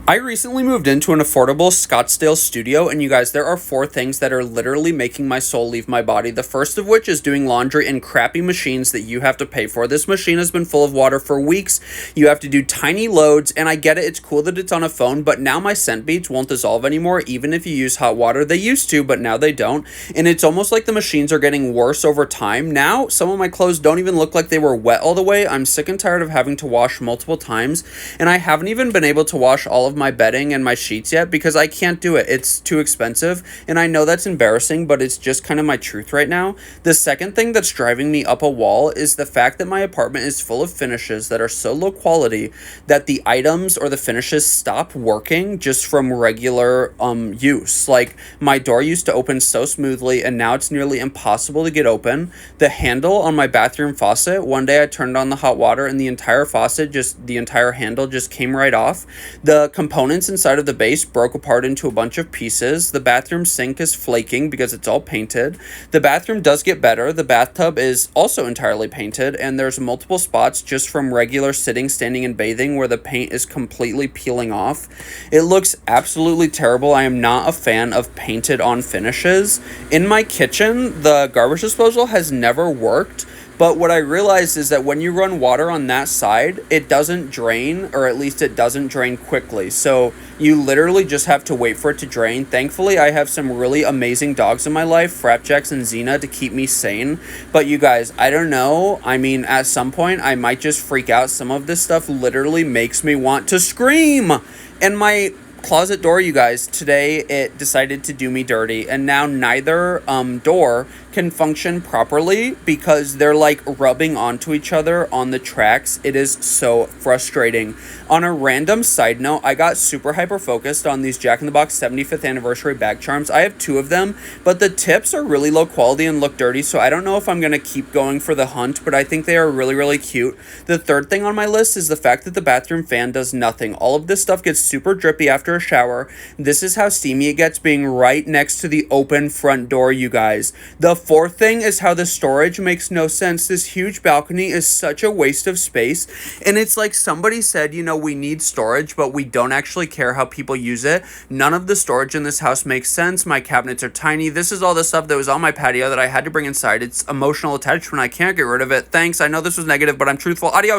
I recently moved into an affordable Scottsdale studio, and you guys, there are four things that are literally making my soul leave my body. The first of which is doing laundry in crappy machines that you have to pay for. This machine has been full of water for weeks. You have to do tiny loads, and I get it. It's cool that it's on a phone, but now my scent beads won't dissolve anymore, even if you use hot water. They used to, but now they don't. And it's almost like the machines are getting worse over time. Now, some of my clothes don't even look like they were wet all the way. I'm sick and tired of having to wash multiple times, and I haven't even been able to wash all of my bedding and my sheets yet because I can't do it. It's too expensive, and I know that's embarrassing, but it's just kind of my truth right now. The second thing that's driving me up a wall is the fact that my apartment is full of finishes that are so low quality that the items or the finishes stop working just from regular use. Like, my door used to open so smoothly, and now it's nearly impossible to get open. The handle on my bathroom faucet, one day I turned on the hot water and the entire handle just came right off. The components inside of the base broke apart into a bunch of pieces. The bathroom sink is flaking because it's all painted. The bathroom does get better. The bathtub is also entirely painted, and there's multiple spots just from regular sitting, standing, and bathing where the paint is completely peeling off. It looks absolutely terrible. I am not a fan of painted on finishes. In my kitchen, the garbage disposal has never worked. But what I realized is that when you run water on that side, it doesn't drain, or at least it doesn't drain quickly. So you literally just have to wait for it to drain. Thankfully, I have some really amazing dogs in my life, Frapjacks and Xena, to keep me sane. But you guys, I don't know. I mean, at some point, I might just freak out. Some of this stuff literally makes me want to scream. And my closet door, you guys, today it decided to do me dirty, and now neither door can function properly because they're like rubbing onto each other on the tracks. It is so frustrating. On a random side note, I got super hyper focused on these Jack in the Box 75th anniversary bag charms. I have two of them, but the tips are really low quality and look dirty, so I don't know if I'm gonna keep going for the hunt, but I think they are really, really cute. The third thing on my list is the fact that the bathroom fan does nothing. All of this stuff gets super drippy after a shower. This is how steamy it gets being right next to the open front door, you guys. The fourth thing is how the storage makes no sense. This huge balcony is such a waste of space, and it's like somebody said, you know, we need storage, but we don't actually care how people use it. None of the storage in this house makes sense. My cabinets are tiny. This is all the stuff that was on my patio that I had to bring inside. It's emotional attachment. I can't get rid of it. Thanks. I know this was negative, but I'm truthful. Adios.